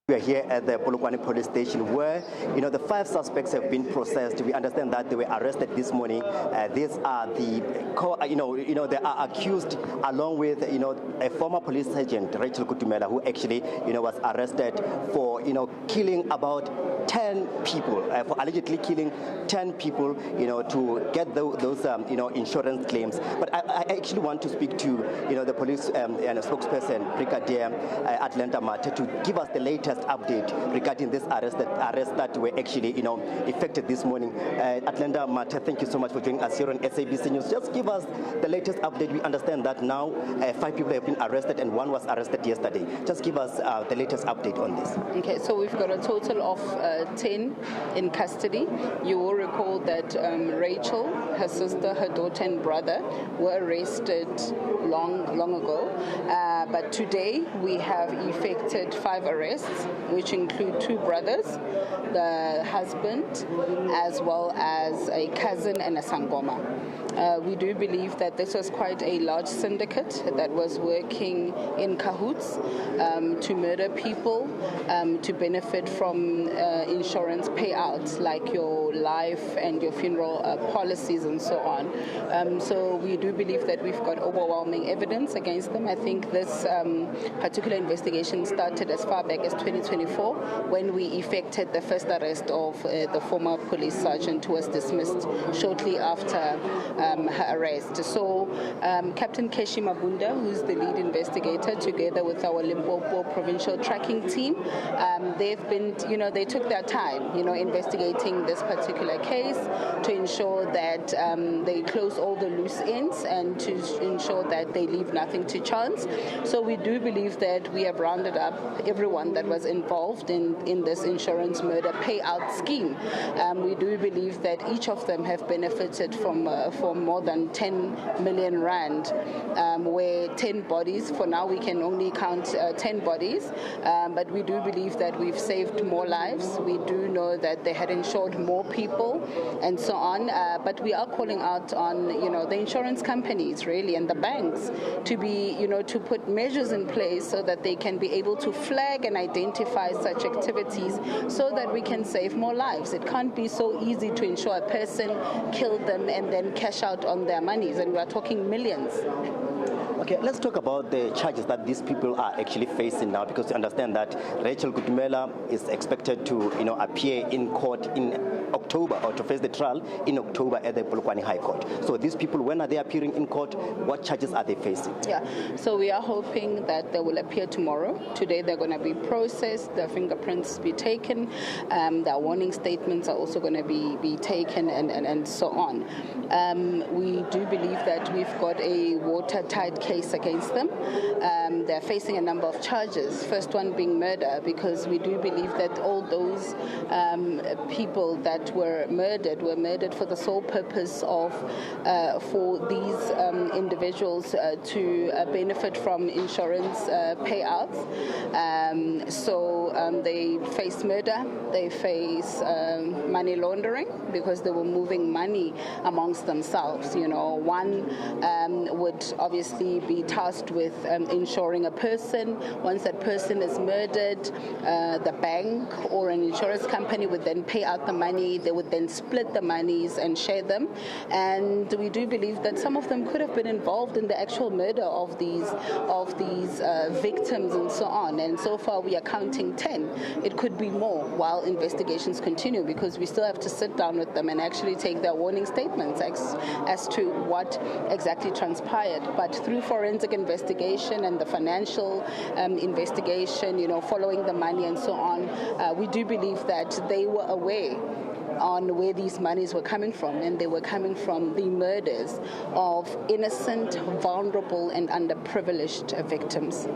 We are here at the Polokwane police station where, the 5 suspects have been processed. We understand that they were arrested this morning. These are they are accused along with, a former police sergeant, Rachel Kutumela, who actually, was arrested for, killing about 10 people, for allegedly killing 10 people, to get those, insurance claims. But I actually want to speak to, the police spokesperson, Brigadier Atlanta Mate, to give us the latest update regarding this arrest that were actually, effected this morning. Atlanta Mate, thank you so much for joining us here on SABC News. Just give us the latest update. We understand that now 5 people have been arrested and 1 was arrested yesterday. Just give us the latest update on this. Okay, so we've got a total of 10 in custody. You will recall that Rachel, her sister, her daughter and brother were arrested long ago. But today we have effected 5 arrests, which include 2 brothers, the husband, as well as a cousin and a sangoma. We do believe that this was quite a large syndicate that was working in cahoots to murder people, to benefit from insurance payouts like your life and your funeral policies and so on. So we do believe that we've got overwhelming evidence against them. I think this particular investigation started as far back as 2024 when we effected the first arrest of the former police sergeant who was dismissed shortly after her arrest. So Captain Keshi Mabunda, who's the lead investigator, together with our Limpopo provincial tracking team, they've been, they took their time, investigating this particular case to ensure that they close all the loose ends and to ensure that they leave nothing to chance. So we do believe that we have rounded up everyone that was involved in this insurance murder payout scheme. We do believe that each of them have benefited from more than 10 million rand, where 10 bodies, for now we can only count 10 bodies, but we do believe that we've saved more lives. We do know that they had insured more people and so on, but we are calling out on, the insurance companies really and the banks to be, to put measures in place so that they can be able to flag and identify such activities so that we can save more lives. It can't be so easy to insure a person, kill them and then cash out on their monies, and we are talking millions. Okay, let's talk about the charges that these people are actually facing now, because you understand that Rachel Kutumela is expected to, appear in court in October, or to face the trial in October at the Polokwane High Court. So these people, when are they appearing in court? What charges are they facing? Yeah, so we are hoping that they will appear tomorrow. Today they're going to be processed, their fingerprints be taken, their warning statements are also going to be taken and so on. We do believe that we've got a watertight case against them. They're facing a number of charges, first one being murder, because we do believe that all those people that were murdered for the sole purpose of for these individuals to benefit from insurance payouts. So they face murder, they face money laundering because they were moving money amongst themselves. One would obviously be tasked with insuring a person. Once that person is murdered, the bank or an insurance company would then pay out the money. They would then split the monies and share them. And we do believe that some of them could have been involved in the actual murder of these victims and so on. And so far we are counting 10. It could be more while investigations continue, because we still have to sit down with them and actually take their warning statements as to what exactly transpired. But through forensic investigation and the financial investigation, following the money and so on, we do believe that they were aware on where these monies were coming from, and they were coming from the murders of innocent, vulnerable and underprivileged victims.